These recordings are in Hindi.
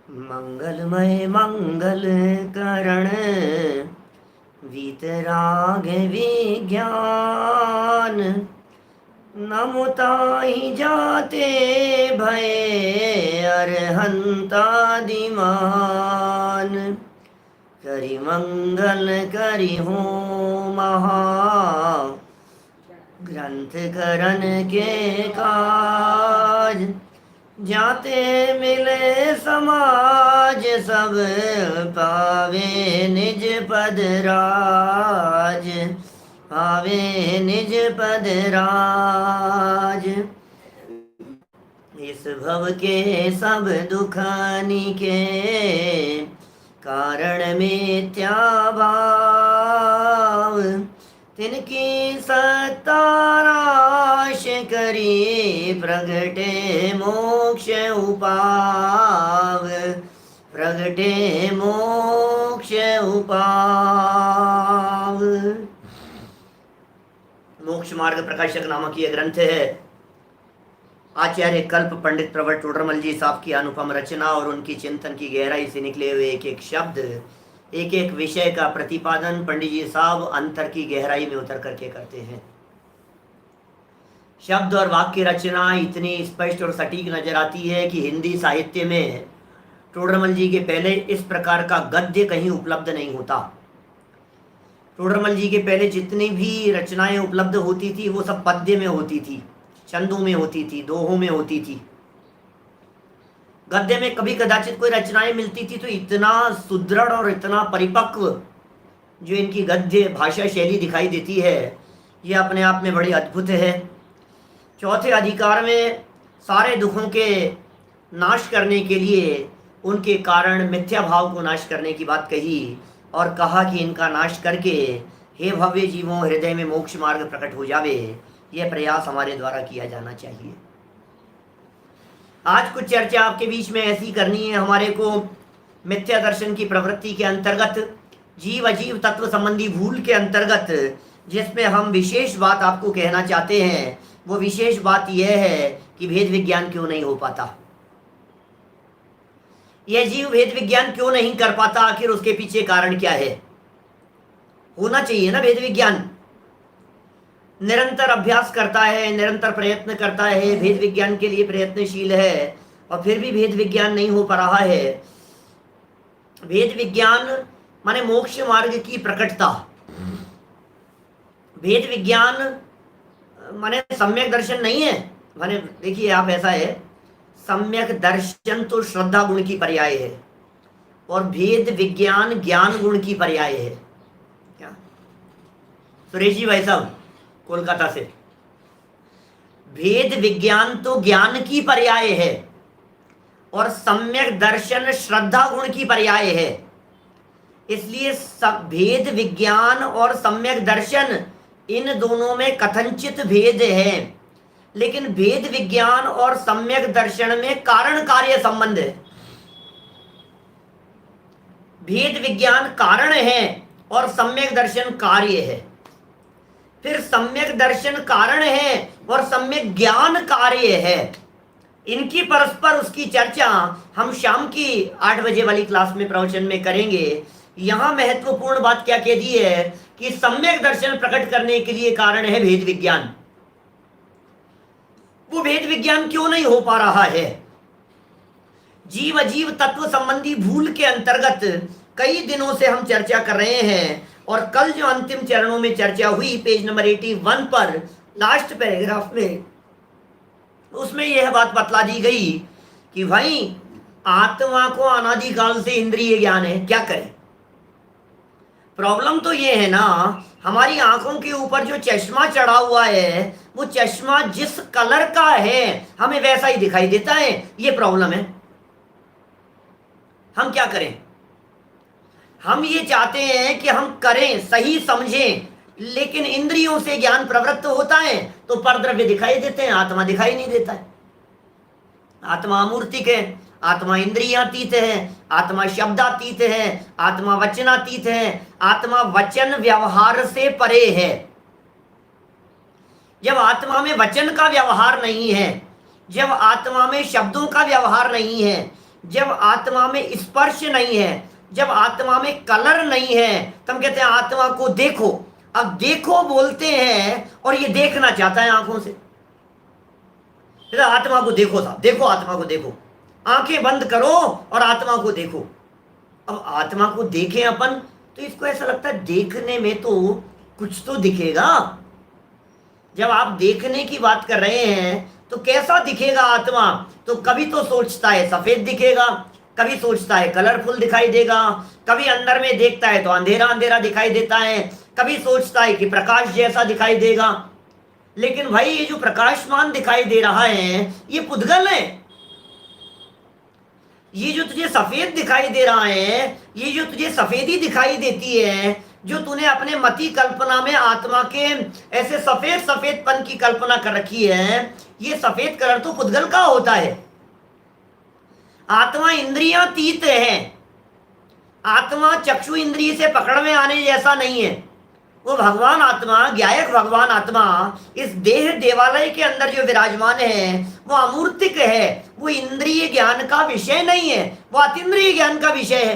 मंगलमय मंगल करण वीतराग विज्ञान नमुताहि जाते भय अरहंतादिमान करि मंगल करि हो महा ग्रंथ करण के काज जाते मिले समाज सब पावे निज पद राज पावे निज पद राज इस भव के सब दुखानी के कारण मिथ्या भाव तिनकी सत्ताराश करी प्रगटे मोक्ष उपाव प्रगटे मोक्ष उपाव। मोक्ष मार्ग प्रकाशक नामक यह ग्रंथ है। आचार्य कल्प पंडित प्रवर टोडरमल जी साहब की अनुपम रचना और उनकी चिंतन की गहराई से निकले हुए एक एक शब्द, एक एक विषय का प्रतिपादन पंडित जी साहब अंतर की गहराई में उतर करके करते हैं। शब्द और वाक्य रचना इतनी स्पष्ट और सटीक नजर आती है कि हिंदी साहित्य में टोडरमल जी के पहले इस प्रकार का गद्य कहीं उपलब्ध नहीं होता। टोडरमल जी के पहले जितनी भी रचनाएं उपलब्ध होती थी वो सब पद्य में होती थी, छंदों में होती थी, दोहों में होती थी। गद्य में कभी कदाचित कोई रचनाएं मिलती थी तो इतना सुदृढ़ और इतना परिपक्व जो इनकी गद्य भाषा शैली दिखाई देती है, यह अपने आप में बड़ी अद्भुत है। चौथे अधिकार में सारे दुखों के नाश करने के लिए उनके कारण मिथ्या भाव को नाश करने की बात कही और कहा कि इनका नाश करके हे भव्य जीवों हृदय में मोक्ष मार्ग प्रकट हो जावे। यह प्रयास हमारे द्वारा किया जाना चाहिए। आज कुछ चर्चा आपके बीच में ऐसी करनी है हमारे को मिथ्या दर्शन की प्रवृत्ति के अंतर्गत, जीव अजीव तत्व संबंधी भूल के अंतर्गत, जिसमें हम विशेष बात आपको कहना चाहते हैं। वो विशेष बात यह है कि भेद विज्ञान क्यों नहीं हो पाता, यह जीव भेद विज्ञान क्यों नहीं कर पाता, आखिर उसके पीछे कारण क्या है। होना चाहिए ना भेद विज्ञान। निरंतर अभ्यास करता है, निरंतर प्रयत्न करता है, भेद विज्ञान के लिए प्रयत्नशील है और फिर भी भेद विज्ञान नहीं हो पा रहा है। भेद विज्ञान माने मोक्ष मार्ग की प्रकटता। भेद विज्ञान माने सम्यक दर्शन नहीं है। माने देखिए आप, ऐसा है, सम्यक दर्शन तो श्रद्धा गुण की पर्याय है और भेद विज्ञान ज्ञान गुण की पर्याय है। क्या सुरेश जी भाई साहब कोलकाता से, भेद विज्ञान तो ज्ञान की पर्याय है और सम्यक दर्शन श्रद्धा गुण की पर्याय है। इसलिए भेद विज्ञान और सम्यक दर्शन इन दोनों में कथनचित भेद है, लेकिन भेद विज्ञान और सम्यक दर्शन में कारण कार्य संबंध है। भेद विज्ञान कारण है और सम्यक दर्शन कार्य है। फिर सम्यक दर्शन कारण है और सम्यक ज्ञान कार्य है। इनकी परस्पर उसकी चर्चा हम शाम की 8 बजे वाली क्लास में प्रवचन में करेंगे। यहां महत्वपूर्ण बात क्या कह दी है कि सम्यक दर्शन प्रकट करने के लिए कारण है भेद विज्ञान। वो भेद विज्ञान क्यों नहीं हो पा रहा है? जीव अजीव तत्व संबंधी भूल के अंतर्गत कई दिनों से हम चर्चा कर रहे हैं और कल जो अंतिम चरणों में चर्चा हुई पेज नंबर 81 पर लास्ट पैराग्राफ में, उसमें यह बात बतला दी गई कि भाई आत्मा को अनादिकाल से इंद्रिय ज्ञान है, क्या करें। प्रॉब्लम तो ये है ना, हमारी आंखों के ऊपर जो चश्मा चढ़ा हुआ है वो चश्मा जिस कलर का है हमें वैसा ही दिखाई देता है। ये प्रॉब्लम है। हम क्या करें? हम ये चाहते हैं कि हम करें, सही समझें, लेकिन इंद्रियों से ज्ञान प्रवृत्त होता है तो परद्रव्य दिखाई देते हैं, आत्मा दिखाई नहीं देता है। आत्मा अमूर्तिक है, आत्मा इंद्रियातीत है, आत्मा शब्दातीत है, आत्मा वचनातीत है, आत्मा वचन व्यवहार से परे है। जब आत्मा में वचन का व्यवहार नहीं है, जब आत्मा में शब्दों का व्यवहार नहीं है, जब आत्मा में स्पर्श नहीं है, जब आत्मा में कलर नहीं है, तब कहते हैं आत्मा को देखो। अब देखो बोलते हैं और ये देखना चाहता है आंखों से। आत्मा को देखो साहब, देखो आत्मा को देखो, आंखें बंद करो और आत्मा को देखो। अब आत्मा को देखें अपन तो इसको ऐसा लगता है देखने में तो कुछ तो दिखेगा। जब आप देखने की बात कर रहे हैं तो कैसा दिखेगा आत्मा? तो कभी तो सोचता है सफेद दिखेगा, कभी सोचता है कलरफुल दिखाई देगा, कभी अंदर में देखता है तो अंधेरा अंधेरा दिखाई देता है, कभी सोचता है कि प्रकाश जैसा दिखाई देगा। लेकिन भाई ये जो प्रकाशमान दिखाई दे रहा है ये पुद्गल है। ये जो तुझे सफेद दिखाई दे रहा है, ये जो तुझे सफेदी दिखाई देती है, जो तूने अपने मति कल्पना में आत्मा के ऐसे सफेद सफेदपन की कल्पना कर रखी है, ये सफेद कलर तो पुद्गल का होता है। आत्मा इंद्रियातीत है। आत्मा चक्षु इंद्रिय से पकड़ में आने जैसा नहीं है। वो भगवान आत्मा, ज्ञायक भगवान आत्मा इस देह देवालय के अंदर जो विराजमान है वो अमूर्तिक है। वो इंद्रिय ज्ञान का विषय नहीं है, वो अतीन्द्रिय ज्ञान का विषय है।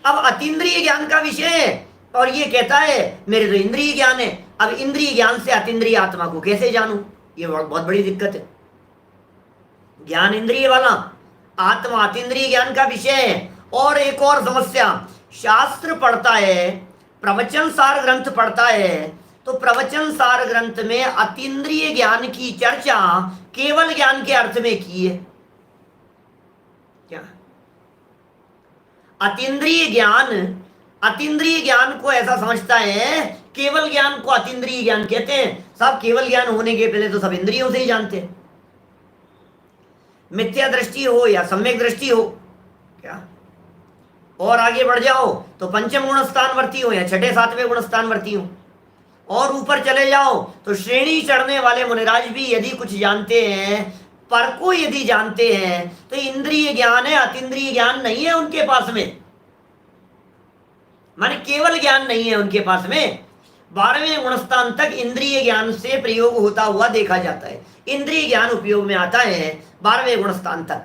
अब अतीन्द्रिय ज्ञान का विषय है और ये कहता है मेरे तो इंद्रिय ज्ञान है। अब इंद्रिय ज्ञान से अतीन्द्रिय आत्मा को कैसे जानूं? ये बहुत बड़ी दिक्कत है। ज्ञान इंद्रिय वाला, आत्मा अतीन्द्रिय ज्ञान का विषय है। और एक और समस्या, शास्त्र पढ़ता है, प्रवचन सार ग्रंथ पढ़ता है, तो प्रवचन सार ग्रंथ में अतीन्द्रिय ज्ञान की चर्चा केवल ज्ञान के अर्थ में की है। क्या अतीन्द्रिय ज्ञान को ऐसा समझता है, केवल ज्ञान को अतीन्द्रिय ज्ञान कहते हैं। सब केवल ज्ञान होने के पहले तो सब इंद्रियों से ही जानते हैं। मिथ्या दृष्टि हो या सम्यक दृष्टि हो, क्या और आगे बढ़ जाओ तो पंचम गुण स्थानवर्ती हो या छठे सातवें गुण स्थानवर्ती हो, और ऊपर चले जाओ तो श्रेणी चढ़ने वाले मुनिराज भी यदि कुछ जानते हैं, पर को यदि जानते हैं, तो इंद्रिय ज्ञान है, अतीन्द्रिय ज्ञान नहीं है उनके पास में। माने केवल ज्ञान नहीं है उनके पास में। 12वें गुणस्थान तक इंद्रिय ज्ञान से प्रयोग होता हुआ देखा जाता है। इंद्रिय ज्ञान उपयोग में आता है 12वें गुणस्थान तक।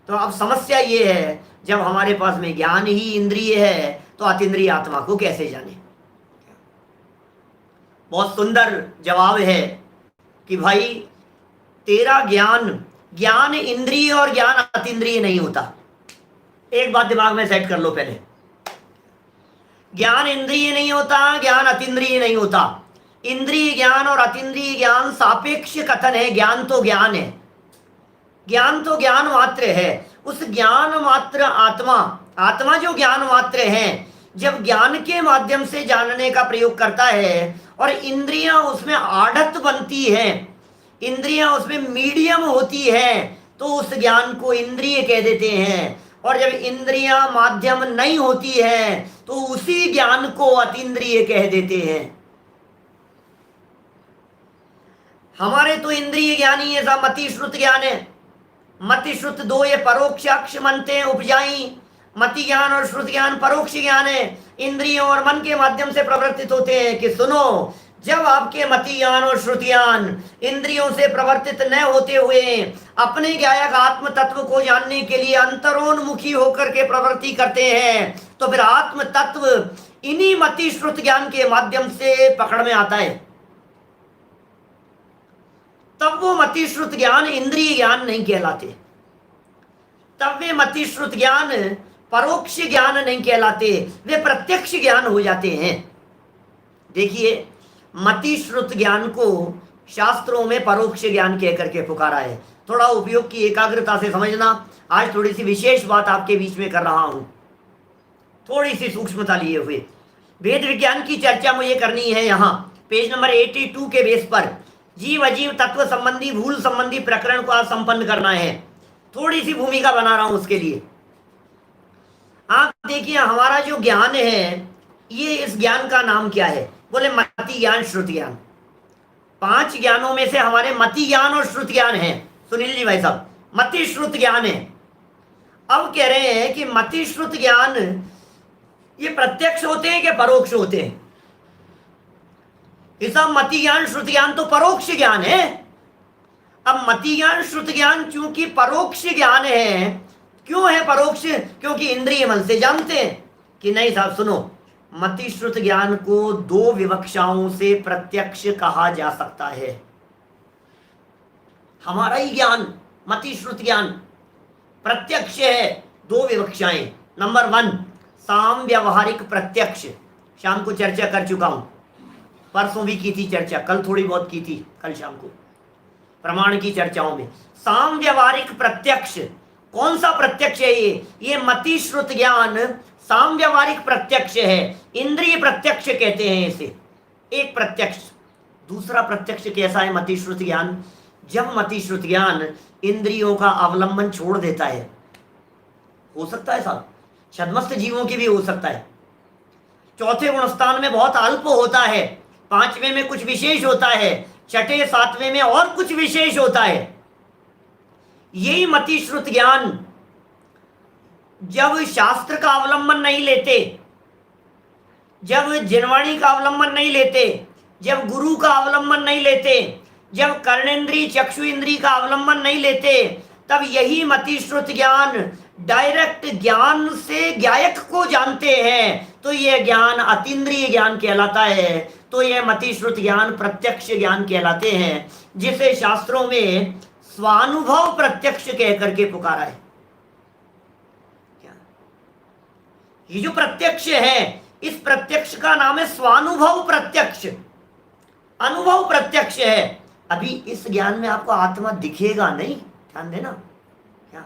तो अब समस्या ये है, जब हमारे पास में ज्ञान ही इंद्रिय है तो अतीन्द्रिय आत्मा को कैसे जाने? बहुत सुंदर जवाब है कि भाई तेरा ज्ञान इंद्रिय और ज्ञान अतीन्द्रिय नहीं होता। एक बात दिमाग में सेट कर लो पहले, ज्ञान इंद्रिय नहीं होता, ज्ञान अतीन्द्रिय नहीं होता। इंद्रिय ज्ञान और अतीन्द्रिय ज्ञान सापेक्ष कथन है। ज्ञान तो ज्ञान है, ज्ञान तो ज्ञान मात्र है। उस ज्ञान मात्र आत्मा जो ज्ञान मात्र है, जब ज्ञान के माध्यम से जानने का प्रयोग करता है और इंद्रियां उसमें आढ़त बनती है, इंद्रियां उसमें मीडियम होती है, तो उस ज्ञान को इंद्रिय कह देते हैं। और जब इंद्रियां माध्यम नहीं होती है तो उसी ज्ञान को अतीन्द्रिय कह देते हैं। हमारे तो इंद्रिय ज्ञान ही ऐसा मति श्रुत ज्ञान है। मति श्रुत दो ये परोक्षाक्ष मनते उपजाई। मति ज्ञान और श्रुत ज्ञान परोक्ष ज्ञान है, इंद्रियों और मन के माध्यम से प्रवर्तित होते हैं। कि सुनो, जब आपके मति ज्ञान और श्रुति ज्ञान इंद्रियों से प्रवर्तित न होते हुए अपने ज्ञायक आत्म तत्व को जानने के लिए अंतरोन्मुखी होकर के प्रवृत्ति करते हैं, तो फिर आत्म तत्व इन्हीं मति श्रुत ज्ञान के माध्यम से पकड़ में आता है। तब वो मति श्रुत ज्ञान इंद्रिय ज्ञान नहीं कहलाते, तब वे मति श्रुत ज्ञान परोक्ष ज्ञान नहीं कहलाते, वे प्रत्यक्ष ज्ञान हो जाते हैं। देखिए, मति श्रुत ज्ञान को शास्त्रों में परोक्ष ज्ञान कह करके पुकारा है। थोड़ा उपयोग की एकाग्रता से समझना। आज थोड़ी सी विशेष बात आपके बीच में कर रहा हूं, थोड़ी सी सूक्ष्मता लिए हुए। वेद विज्ञान की चर्चा मुझे करनी है। यहाँ पेज नंबर 82 के बेस पर जीव अजीव तत्व संबंधी भूल संबंधी प्रकरण को आज संपन्न करना है। थोड़ी सी भूमिका बना रहा हूं उसके लिए। आप देखिए, हमारा जो ज्ञान है, ये इस ज्ञान का नाम क्या है? बोले मति ज्ञान श्रुति ज्ञान। 5 ज्ञानों में से हमारे मति ज्ञान और श्रुति ज्ञान है। सुनील जी भाई साहब, मति श्रुत ज्ञान है। अब कह रहे हैं कि मति श्रुत ज्ञान ये प्रत्यक्ष होते हैं कि परोक्ष होते हैं? ये सब मति ज्ञान श्रुति ज्ञान तो परोक्ष ज्ञान है। अब मति ज्ञान श्रुत ज्ञान चूंकि परोक्ष ज्ञान है, क्यों है परोक्ष? क्योंकि इंद्रिय मन से जानते हैं कि नहीं साहब सुनो, मति श्रुत ज्ञान को दो विवक्षाओं से प्रत्यक्ष कहा जा सकता है। हमारा ही ज्ञान मति श्रुत ज्ञान प्रत्यक्ष है, दो विवक्षाएं। नंबर 1 साम व्यवहारिक प्रत्यक्ष, शाम को चर्चा कर चुका हूं, परसों भी की थी चर्चा, कल थोड़ी बहुत की थी, कल शाम को प्रमाण की चर्चाओं में। साम व्यवहारिक प्रत्यक्ष, कौन सा प्रत्यक्ष है ये मति श्रुत ज्ञान साम व्यवहारिक प्रत्यक्ष है, इंद्रिय प्रत्यक्ष कहते हैं इसे, एक प्रत्यक्ष। दूसरा प्रत्यक्ष कैसा है मति श्रुत ज्ञान? जब मति श्रुत ज्ञान इंद्रियों का अवलंबन छोड़ देता है, हो सकता है साहब छद्मस्त जीवों की भी हो सकता है, चौथे गुणस्थान में बहुत अल्प होता है, पांचवें में कुछ विशेष होता है, छठे सातवें में और कुछ विशेष होता है। यही मति श्रुत ज्ञान जब शास्त्र का अवलंबन नहीं लेते, जब जिनवाणी का अवलंबन नहीं लेते, जब गुरु का अवलंबन नहीं लेते, जब कर्णेंद्री चक्षु इंद्री का अवलंबन नहीं लेते, तब यही मति श्रुत ज्ञान डायरेक्ट ज्ञान से ज्ञायक को जानते हैं, तो यह ज्ञान अतीन्द्रिय ज्ञान कहलाता है। तो यह मति श्रुत ज्ञान प्रत्यक्ष ज्ञान कहलाते हैं, जिसे शास्त्रों में स्वानुभव प्रत्यक्ष कह करके पुकारा है। ये जो प्रत्यक्ष है, इस प्रत्यक्ष का नाम है स्वानुभव प्रत्यक्ष, अनुभव प्रत्यक्ष है। अभी इस ज्ञान में आपको आत्मा दिखेगा नहीं, ध्यान देना, क्या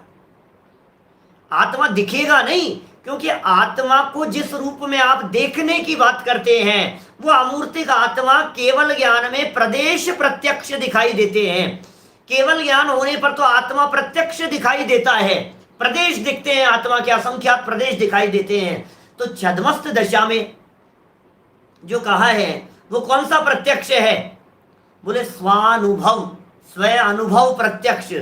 आत्मा दिखेगा नहीं, क्योंकि आत्मा को जिस रूप में आप देखने की बात करते हैं, वो अमूर्तिक आत्मा केवल ज्ञान में प्रदेश प्रत्यक्ष दिखाई देते हैं। केवल ज्ञान होने पर तो आत्मा प्रत्यक्ष दिखाई देता है, प्रदेश दिखते हैं, आत्मा के असंख्यात प्रदेश दिखाई देते हैं। तो छद्मस्त दशा में जो कहा है वो कौन सा प्रत्यक्ष है? बोले स्वानुभव, स्व अनुभव प्रत्यक्ष,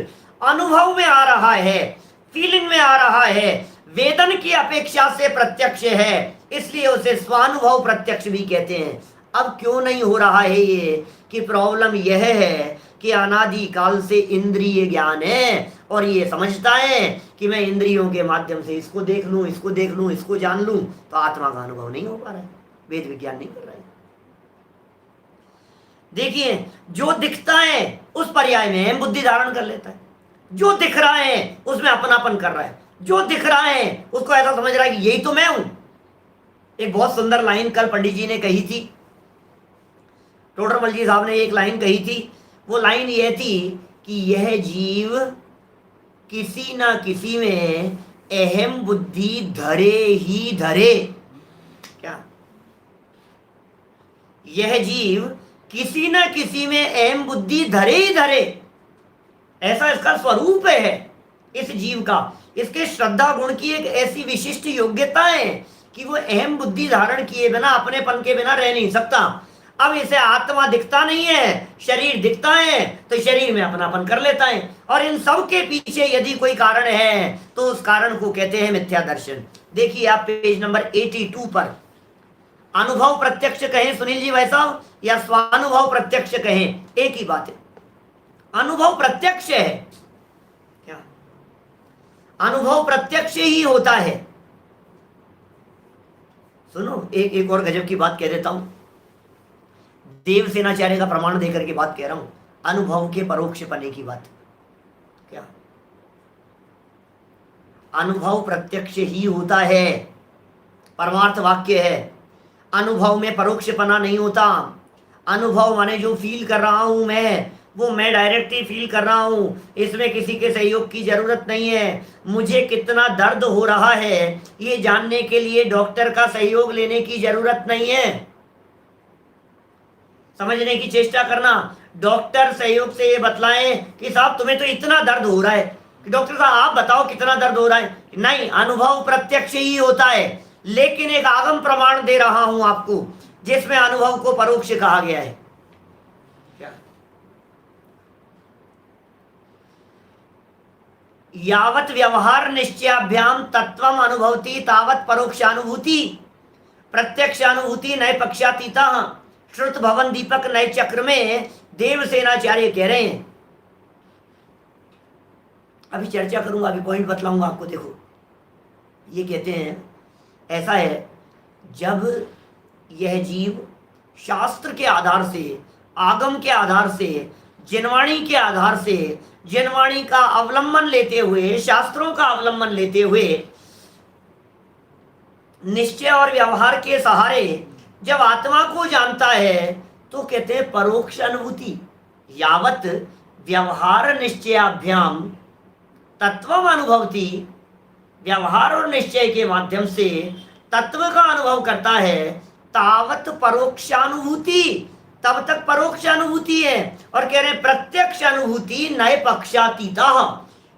अनुभव में आ रहा है, फीलिंग में आ रहा है, वेदन की अपेक्षा से प्रत्यक्ष है, इसलिए उसे स्वानुभव प्रत्यक्ष भी कहते हैं। अब क्यों नहीं हो रहा है ये? कि प्रॉब्लम यह है कि अनादि काल से इंद्रिय ज्ञान है और ये समझता है कि मैं इंद्रियों के माध्यम से इसको देख लूं, इसको देख लूं, इसको जान लूं, तो आत्मा का अनुभव नहीं हो पा रहा है, वेद विज्ञान नहीं कर रहा है। देखिए, जो दिखता है उस पर्याय में बुद्धि धारण कर लेता है, जो दिख रहा है उसमें अपनापन कर रहा है, जो दिख रहा है उसको ऐसा समझ रहा है कि यही तो मैं हूं। एक बहुत सुंदर लाइन कल पंडित जी ने कही थी, टोडरमल जी साहब ने एक लाइन कही थी, वो लाइन ये थी कि यह जीव किसी ना किसी में अहम बुद्धि धरे ही धरे। क्या? यह जीव किसी ना किसी में अहम बुद्धि धरे ही धरे, ऐसा इसका स्वरूप है इस जीव का। इसके श्रद्धा गुण की एक ऐसी विशिष्ट योग्यता है कि वो अहम बुद्धि धारण किए बिना, अपनेपन के बिना रह नहीं सकता। अब इसे आत्मा दिखता नहीं है, शरीर दिखता है, तो शरीर में अपनापन कर लेता है, और इन सब के पीछे यदि कोई कारण है तो उस कारण को कहते हैं मिथ्या दर्शन। देखिए आप पेज नंबर 82 पर, अनुभव प्रत्यक्ष कहें सुनील जी भाई साहब, या स्वानुभव प्रत्यक्ष कहें, एक ही बात है। अनुभव प्रत्यक्ष है, क्या अनुभव प्रत्यक्ष ही होता है। सुनो, एक और गजब की बात कह देता हूं, देवसेनाचार्य का प्रमाण देकर के बात कह रहा हूं, अनुभव के परोक्ष पने की बात। क्या अनुभव प्रत्यक्ष ही होता है, परमार्थ वाक्य है। अनुभव में परोक्ष पना नहीं होता। अनुभव माने जो फील कर रहा हूं मैं, वो मैं डायरेक्ट ही फील कर रहा हूं, इसमें किसी के सहयोग की जरूरत नहीं है। मुझे कितना दर्द हो रहा है ये जानने के लिए डॉक्टर का सहयोग लेने की जरूरत नहीं है। समझने की चेष्टा करना, डॉक्टर सहयोग से ये बतलाएं कि साहब तुम्हें तो इतना दर्द हो रहा है, कि डॉक्टर साहब आप बताओ कितना दर्द हो रहा है। नहीं, अनुभव प्रत्यक्ष ही होता है, लेकिन एक आगम प्रमाण दे रहा हूं आपको जिसमें अनुभव को परोक्ष कहा गया है। क्या? यावत व्यवहार निश्चयाभ्याम तत्वम अनुभवती तावत परोक्षानुभूति, प्रत्यक्षानुभूति नए पक्षातीता। श्रुत भवन दीपक नए चक्र में देवसेनाचार्य कह रहे हैं अभी चर्चा करूंगा, अभी पॉइंट बतलाऊंगा आपको। देखो ये कहते हैं ऐसा है, जब यह जीव शास्त्र के आधार से, आगम के आधार से, जिनवाणी के आधार से, जिनवाणी का अवलंबन लेते हुए, शास्त्रों का अवलंबन लेते हुए, निश्चय और व्यवहार के सहारे जब आत्मा को जानता है, तो कहते हैं परोक्ष अनुभूति। यावत व्यवहार निश्चयाभ्याम तत्वम अनुभवती, व्यवहार और निश्चय के माध्यम से तत्व का अनुभव करता है, तावत परोक्षानुभूति, तब तक परोक्ष अनुभूति है। और कह रहे हैं प्रत्यक्ष अनुभूति नए पक्षातीता,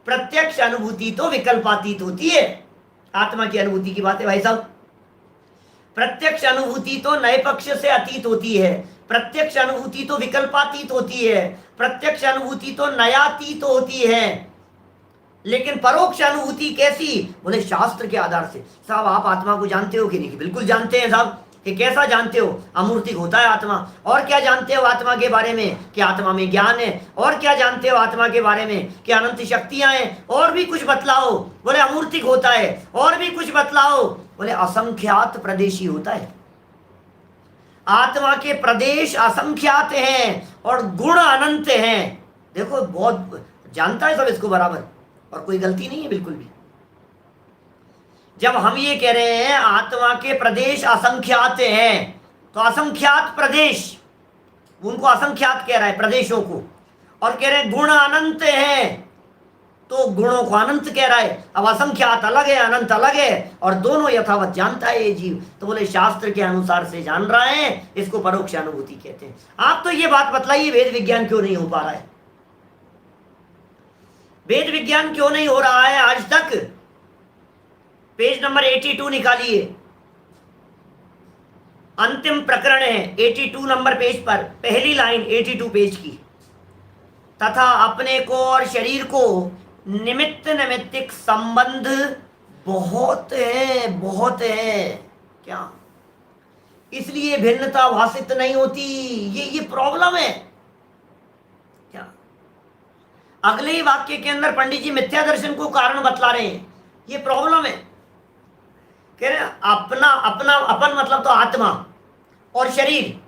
प्रत्यक्ष अनुभूति तो विकल्पातीत होती है। आत्मा की अनुभूति की बात है भाई साहब। प्रत्यक्ष अनुभूति तो नए पक्ष से अतीत होती है, प्रत्यक्ष अनुभूति तो विकल्पातीत होती है, प्रत्यक्ष अनुभूति तो नयातीत होती है। लेकिन परोक्ष अनुभूति कैसी? बोले शास्त्र के आधार से। साहब आप आत्मा को जानते हो कि नहीं? बिल्कुल जानते हैं साहब। कि कैसा जानते हो? अमूर्तिक होता है आत्मा। और क्या जानते हो आत्मा के बारे में? कि आत्मा में ज्ञान है। और क्या जानते हो आत्मा के बारे में? कि अनंत शक्तियां हैं। और भी कुछ बतलाओ। बोले अमूर्तिक होता है। और भी कुछ बतलाओ। बोले असंख्यात प्रदेशी होता है। आत्मा के प्रदेश असंख्यात हैं और गुण अनंत हैं। देखो बहुत जानता है सब इसको बराबर, और कोई गलती नहीं है बिल्कुल भी। जब हम ये कह रहे हैं आत्मा के प्रदेश असंख्यात हैं, तो असंख्यात प्रदेश, उनको असंख्यात कह रहा है प्रदेशों को, और कह रहे हैं गुण अनंत हैं, तो गुणों को अनंत कह रहा है। अब असंख्यात अलग है, अनंत अलग है, और दोनों यथावत जानता है ये जीव। तो बोले शास्त्र के अनुसार से जान रहा है, इसको परोक्ष अनुभूति कहते हैं। आप तो ये बात बतलाइए वेद विज्ञान क्यों नहीं हो पा रहा है? वेद विज्ञान क्यों नहीं हो रहा है आज तक? पेज नंबर 82 निकालिए, अंतिम प्रकरण है 82 नंबर पेज पर, पहली लाइन 82 पेज की। तथा अपने को और शरीर को निमित्त नैमित्तिक संबंध बहुत है, बहुत है। क्या? इसलिए भिन्नता भाषित नहीं होती। ये प्रॉब्लम है क्या? अगले ही वाक्य के अंदर पंडित जी मिथ्या दर्शन को कारण बतला रहे हैं। ये प्रॉब्लम है। कह रहे अपना अपना, अपन मतलब तो आत्मा और शरीर।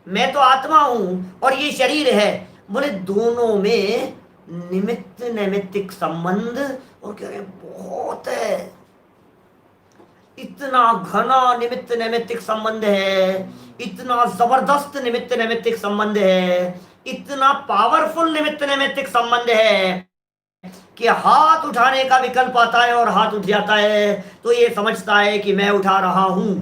मैं तो आत्मा हूं और ये शरीर है। बोले दोनों में निमित्त नैमित्तिक संबंध, और कह रहे बहुत है, इतना घना निमित्त नैमित्तिक संबंध है, इतना जबरदस्त निमित्त नैमित्तिक संबंध है, इतना पावरफुल निमित्त नैमित्तिक संबंध है कि हाथ उठाने का विकल्प आता है और हाथ उठ जाता है, तो ये समझता है कि मैं उठा रहा हूं।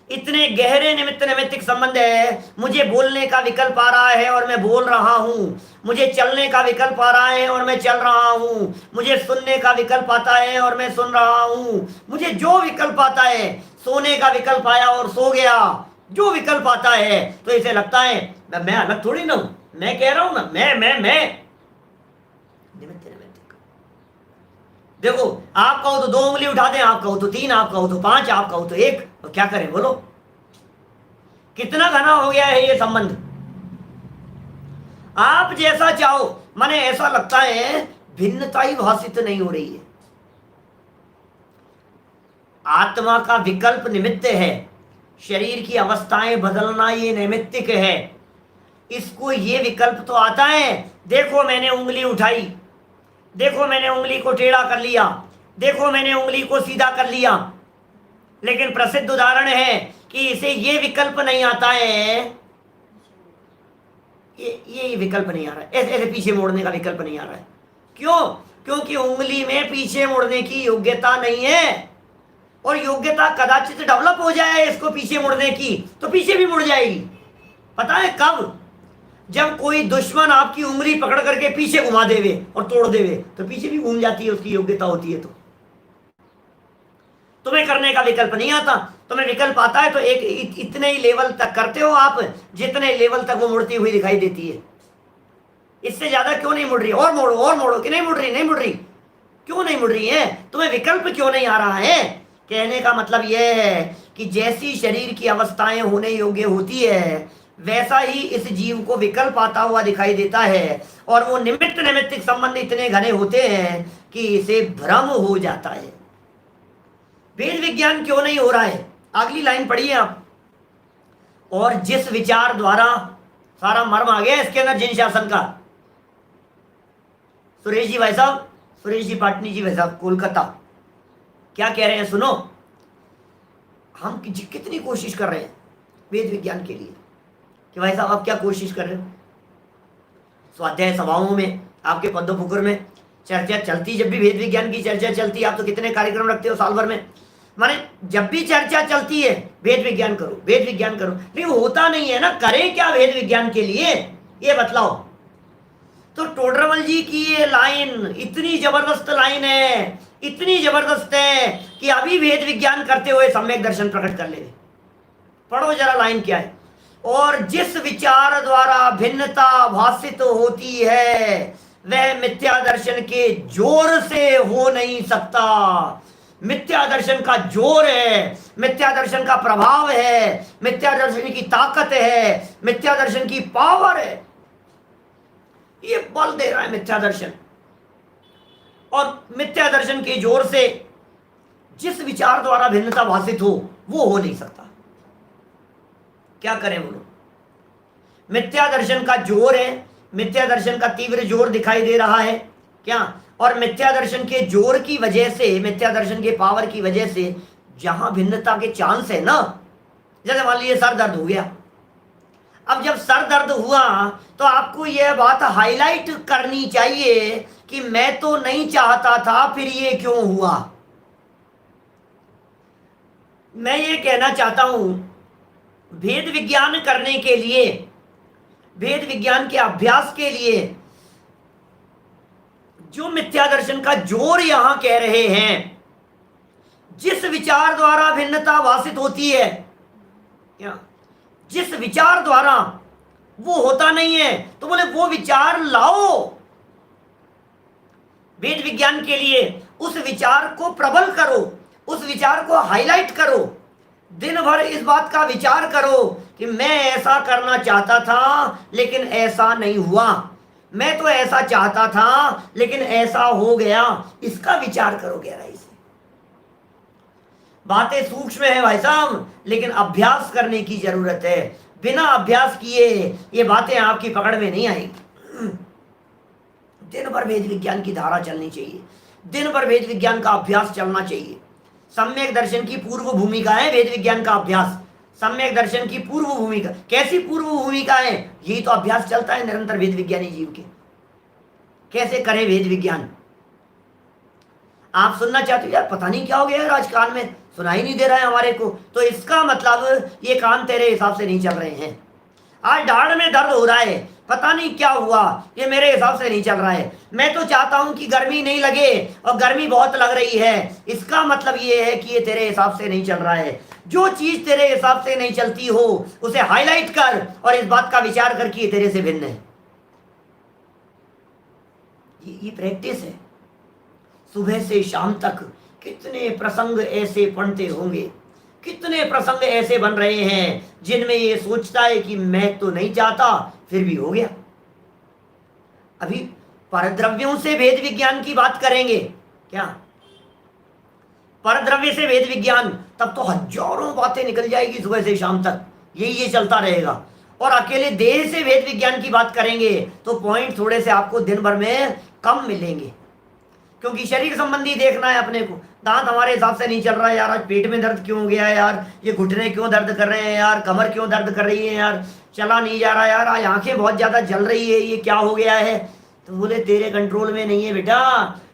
इतने गहरे निमित्त नैमित्तिक संबंध है। मुझे बोलने का विकल्प आ रहा है और मैं बोल रहा हूं। मुझे चलने का विकल्प आ रहा है और मैं चल रहा हूं। मुझे सुनने का विकल्प आता है और मैं सुन रहा हूं। मुझे जो विकल्प आता है, सोने का विकल्प आया और सो गया, जो विकल्प आता है, तो इसे लगता है मैं अलग थोड़ी ना हूं। मैं कह रहा हूं ना, मैं निमित्त नैमित्तिक। देखो आप कहो तो 2 उंगली उठा दें, आप कहो तो 3, आप कहो तो 5, आप कहो तो 1, तो क्या करें बोलो? कितना घना हो गया है ये संबंध। आप जैसा चाहो, माने ऐसा लगता है भिन्नता ही भाषित नहीं हो रही है। आत्मा का विकल्प निमित्त है, शरीर की अवस्थाएं बदलना ये नैमित्तिक है। इसको ये विकल्प तो आता है, देखो मैंने उंगली उठाई, देखो मैंने उंगली को टेढ़ा कर लिया, देखो मैंने उंगली को सीधा कर लिया। लेकिन प्रसिद्ध उदाहरण है कि इसे ये विकल्प नहीं आता है, ये विकल्प नहीं आ रहा है, ऐसे पीछे मोड़ने का विकल्प नहीं आ रहा है। क्यों? क्योंकि उंगली में पीछे मोड़ने की योग्यता नहीं है, और योग्यता कदाचित डेवलप हो जाए इसको पीछे मुड़ने की, तो पीछे भी मुड़ जाएगी। पता है कब? जब कोई दुश्मन आपकी उंगली पकड़ करके पीछे घुमा देवे और तोड़ देवे, तो पीछे भी घूम जाती है, उसकी योग्यता होती है। तो तुम्हें करने का विकल्प नहीं आता, तुम्हें विकल्प आता है तो एक इतने ही लेवल तक करते हो आप, जितने लेवल तक वो मुड़ती हुई दिखाई देती है। इससे ज्यादा क्यों नहीं मुड़ रही? और मोड़ो कि नहीं मुड़ रही, नहीं मुड़ रही। क्यों नहीं मुड़ रही है? तुम्हें विकल्प क्यों नहीं आ रहा है? कहने का मतलब यह है कि जैसी शरीर की अवस्थाएं होने योग्य होती है, वैसा ही इस जीव को विकल्प आता हुआ दिखाई देता है, और वो निमित्त नैमित्तिक संबंध इतने घने होते हैं कि इसे भ्रम हो जाता है। वेद विज्ञान क्यों नहीं हो रहा है? अगली लाइन पढ़िए आप। और जिस विचार द्वारा, सारा मर्म आ गया इसके अंदर जिन शासन का। सुरेश जी भाई साहब, सुरेश जी पाटनी जी भाई साहब, कोलकाता, क्या कह रहे हैं सुनो। हम कितनी कोशिश कर रहे हैं वेद विज्ञान के लिए, कि भाई साहब आप क्या कोशिश कर रहे हो? स्वाध्याय सभाओं में, आपके पद्म पुकुर में चर्चा चलती, जब भी वेद विज्ञान की चर्चा चलती है, आप तो कितने कार्यक्रम रखते हो साल भर में, माने जब भी चर्चा चलती है वेद विज्ञान करो, वेद विज्ञान करो, लेकिन होता नहीं है ना। करें क्या वेद विज्ञान के लिए, ये बतलाओ। तो टोडरमल जी की ये लाइन इतनी जबरदस्त लाइन है, इतनी जबरदस्त है कि अभी वेद विज्ञान करते हुए सम्यक दर्शन प्रकट कर ले। पढ़ो जरा लाइन क्या है। और जिस विचार द्वारा भिन्नता भाषित होती है वह मिथ्या दर्शन के जोर से हो नहीं सकता। मिथ्या दर्शन का जोर है, मिथ्या दर्शन का प्रभाव है, मिथ्या दर्शन की ताकत है, मिथ्या दर्शन की पावर है, ये बल दे रहा है मिथ्या दर्शन। और मिथ्या दर्शन के जोर से जिस विचार द्वारा भिन्नता भाषित हो वो हो नहीं सकता। क्या करें बोलो? मिथ्या दर्शन का जोर है, मिथ्या दर्शन का तीव्र जोर दिखाई दे रहा है क्या? और मिथ्या दर्शन के जोर की वजह से, मिथ्या दर्शन के पावर की वजह से जहां भिन्नता के चांस है ना, जैसे मान लीजिए सर दर्द हो गया। अब जब सर दर्द हुआ तो आपको यह बात हाईलाइट करनी चाहिए कि मैं तो नहीं चाहता था, फिर ये क्यों हुआ। मैं ये कहना चाहता हूं, वेद विज्ञान करने के लिए, वेद विज्ञान के अभ्यास के लिए जो मिथ्या दर्शन का जोर यहां कह रहे हैं, जिस विचार द्वारा भिन्नता भाषित होती है, क्या जिस विचार द्वारा वो होता नहीं है, तो बोले वो विचार लाओ वेद विज्ञान के लिए, उस विचार को प्रबल करो, उस विचार को हाईलाइट करो, दिन भर इस बात का विचार करो कि मैं ऐसा करना चाहता था लेकिन ऐसा नहीं हुआ, मैं तो ऐसा चाहता था लेकिन ऐसा हो गया। इसका विचार करो गहराई से। बातें सूक्ष्म है भाई साहब, लेकिन अभ्यास करने की जरूरत है। बिना अभ्यास किए ये बातें आपकी पकड़ में नहीं आएंगी। दिन भर वेद विज्ञान की धारा चलनी चाहिए, दिन भर वेद विज्ञान का अभ्यास चलना चाहिए। सम्यक दर्शन की पूर्व भूमिका है वेद विज्ञान का अभ्यास। सम्यक दर्शन की पूर्व भूमिका, कैसी पूर्व भूमिका है? यही तो अभ्यास चलता है निरंतर वेद विज्ञानी जीव के। कैसे करें वेद विज्ञान? आप सुनना चाहते हो यार पता नहीं क्या हो गया है राजकान में, सुनाई नहीं दे रहा है हमारे को, तो इसका मतलब ये काम तेरे हिसाब से नहीं चल रहे हैं। आज दाढ़ में दर्द हो रहा है, पता नहीं क्या हुआ, ये मेरे हिसाब से नहीं चल रहा है। मैं तो चाहता हूं कि गर्मी नहीं लगे और गर्मी बहुत लग रही है, इसका मतलब ये है कि ये तेरे हिसाब से नहीं चल रहा है। जो चीज तेरे हिसाब से नहीं चलती हो उसे हाईलाइट कर और इस बात का विचार कर कि ये तेरे से भिन्न है। ये प्रैक्टिस है। सुबह से शाम तक कितने प्रसंग ऐसे पढ़ते होंगे, कितने प्रसंग ऐसे बन रहे हैं जिनमें ये सोचता है कि मैं तो नहीं चाहता, फिर भी हो गया। अभी परद्रव्यों से वेद विज्ञान की बात करेंगे क्या? परद्रव्य से वेद विज्ञान, तब तो हजारों बातें निकल जाएगी सुबह से शाम तक, ये चलता रहेगा। और अकेले देह से वेद विज्ञान की बात करेंगे तो पॉइंट थोड़े से आपको दिन भर में कम मिलेंगे, क्योंकि शरीर संबंधी देखना है अपने को। दांत हमारे हिसाब से नहीं चल रहा है यार, आज पेट में दर्द क्यों हो गया है यार, ये घुटने क्यों दर्द कर रहे हैं यार, कमर क्यों दर्द कर रही है यार, चला नहीं जा रहा यार, आज आंखें बहुत ज्यादा जल रही है, ये क्या हो गया है? तो बोले तेरे कंट्रोल में नहीं है बेटा,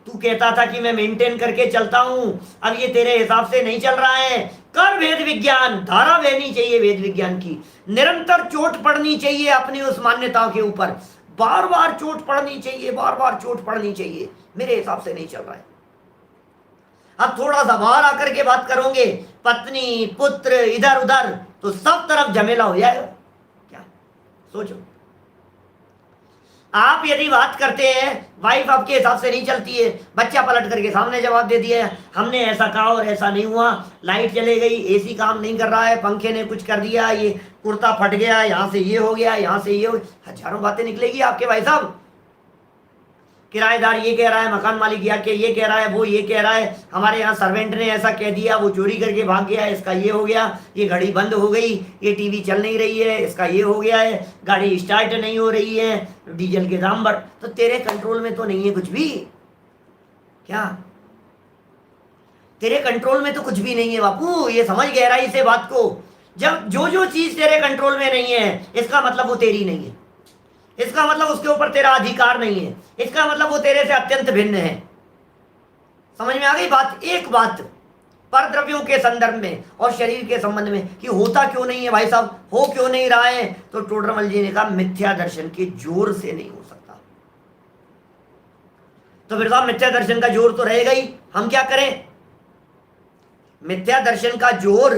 तू कहता था कि मैं मेंटेन करके चलता हूं, अब ये तेरे हिसाब से नहीं चल रहा है। कर वेद विज्ञान, धारा बहनी चाहिए वेद विज्ञान की, निरंतर चोट पड़नी चाहिए अपनी उस मान्यता के ऊपर, बार बार चोट पड़नी चाहिए, बार बार चोट पड़नी चाहिए। मेरे हिसाब से नहीं चल रहा है। अब थोड़ा सा बाहर आकर के बात करोगे, पत्नी पुत्र इधर उधर, तो सब तरफ झमेला हो जाएगा। क्या सोचो, आप यदि बात करते हैं, वाइफ आपके हिसाब से नहीं चलती है, बच्चा पलट करके सामने जवाब दे दिया, हमने ऐसा कहा और ऐसा नहीं हुआ, लाइट चले गई, एसी काम नहीं कर रहा है, पंखे ने कुछ कर दिया, ये कुर्ता फट गया, यहाँ से ये हो गया, यहाँ से ये हो गया, हजारों बातें निकलेगी आपके भाई साहब। किराएदार ये कह रहा है, मकान मालिक ये कह रहा है, वो ये कह रहा है, हमारे यहाँ सर्वेंट ने ऐसा कह दिया, वो चोरी करके भाग गया, इसका ये हो गया, ये घड़ी बंद हो गई, ये टीवी चल नहीं रही है, इसका ये हो गया है, गाड़ी स्टार्ट नहीं हो रही है, डीजल के दाम बढ़। तो तेरे कंट्रोल में तो नहीं है कुछ भी। क्या तेरे कंट्रोल में तो कुछ भी नहीं है बापू, ये समझ गहराई से बात को। जब जो चीज तेरे कंट्रोल में नहीं है, इसका मतलब वो तेरी नहीं है, इसका मतलब उसके ऊपर तेरा अधिकार नहीं है, इसका मतलब वो तेरे से अत्यंत भिन्न है। समझ में आ गई बात? एक बात परद्रव्यों के संदर्भ में और शरीर के संबंध में कि होता क्यों नहीं है भाई साहब, हो क्यों नहीं रहा है, तो टोडरमल जी ने कहा मिथ्या दर्शन के जोर से नहीं हो सकता। तो फिर साहब मिथ्या दर्शन का जोर तो रहेगा ही, हम क्या करें? मिथ्या दर्शन का जोर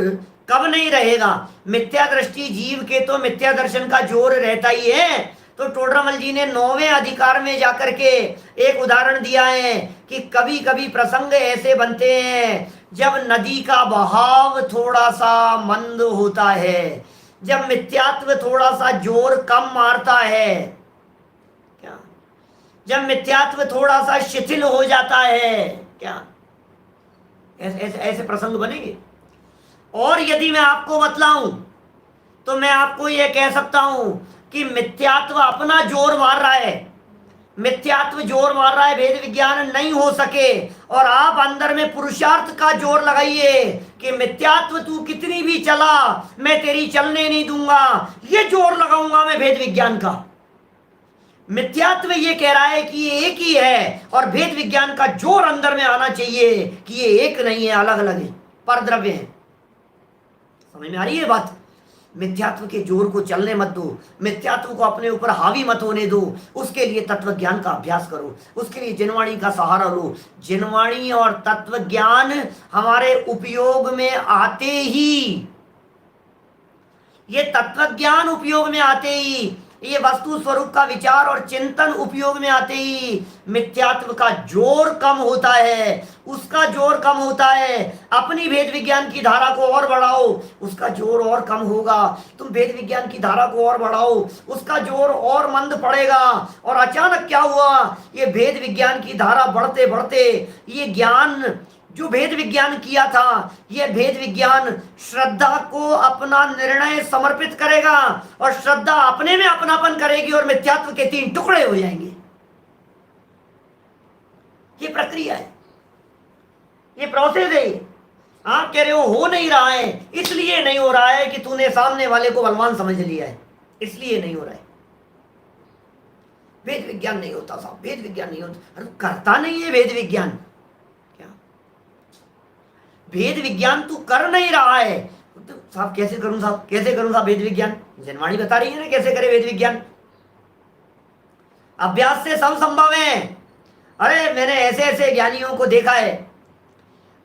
कब नहीं रहेगा? मिथ्या दृष्टि जीव के तो मिथ्या दर्शन का जोर रहता ही है। तो टोडरमल जी ने 9वें अधिकार में जाकर के एक उदाहरण दिया है कि कभी कभी प्रसंग ऐसे बनते हैं जब नदी का बहाव थोड़ा सा मंद होता है, जब मिथ्यात्व थोड़ा सा जोर कम मारता है, क्या जब मिथ्यात्व थोड़ा सा शिथिल हो जाता है, क्या ऐसे प्रसंग बनेंगे। और यदि मैं आपको बतलाऊं तो मैं आपको यह कह सकता हूं कि मिथ्यात्व अपना जोर मार रहा है, मिथ्यात्व जोर मार रहा है, भेद विज्ञान नहीं हो सके। और आप अंदर में पुरुषार्थ का जोर लगाइए कि मिथ्यात्व तू कितनी भी चला, मैं तेरी चलने नहीं दूंगा, ये जोर लगाऊंगा मैं भेद विज्ञान का। मिथ्यात्व ये कह रहा है कि ये एक ही है, और भेद विज्ञान का जोर अंदर में आना चाहिए कि ये एक नहीं है, अलग अलग है, परद्रव्य है। समझ में आ रही है बात? मिथ्यात्व के जोर को चलने मत दो, मिथ्यात्व को अपने ऊपर हावी मत होने दो। उसके लिए तत्व ज्ञान का अभ्यास करो, उसके लिए जिनवाणी का सहारा लो। जिनवाणी और तत्व ज्ञान हमारे उपयोग में आते ही, ये तत्व ज्ञान उपयोग में आते ही, ये वस्तु स्वरूप का विचार और चिंतन उपयोग में आते ही मिथ्यात्व का जोर कम होता है, उसका जोर कम होता है। अपनी भेद विज्ञान की धारा को और बढ़ाओ, उसका जोर और कम होगा। तुम भेद विज्ञान की धारा को और बढ़ाओ, उसका जोर और मंद पड़ेगा। और अचानक क्या हुआ, ये भेद विज्ञान की धारा बढ़ते बढ़ते ये ज्ञान जो भेद विज्ञान किया था, यह भेद विज्ञान श्रद्धा को अपना निर्णय समर्पित करेगा, और श्रद्धा अपने में अपनापन करेगी और मिथ्यात्व के 3 टुकड़े हो जाएंगे। ये प्रक्रिया है, ये प्रोसेस है। आप कह रहे हो नहीं रहा है, इसलिए नहीं हो रहा है कि तूने सामने वाले को बलवान समझ लिया है, इसलिए नहीं हो रहा है। भेद विज्ञान नहीं होता साहब, भेद विज्ञान नहीं होता। अरे करता नहीं है भेद विज्ञान, भेद विज्ञान तू कर नहीं रहा है। तो साहब कैसे करूं साहब, कैसे करूं साहब भेद विज्ञान? जिनवाणी बता रही है ना कैसे करे भेद विज्ञान। अभ्यास से सब संभव है। अरे मैंने ऐसे ऐसे ज्ञानियों को देखा है,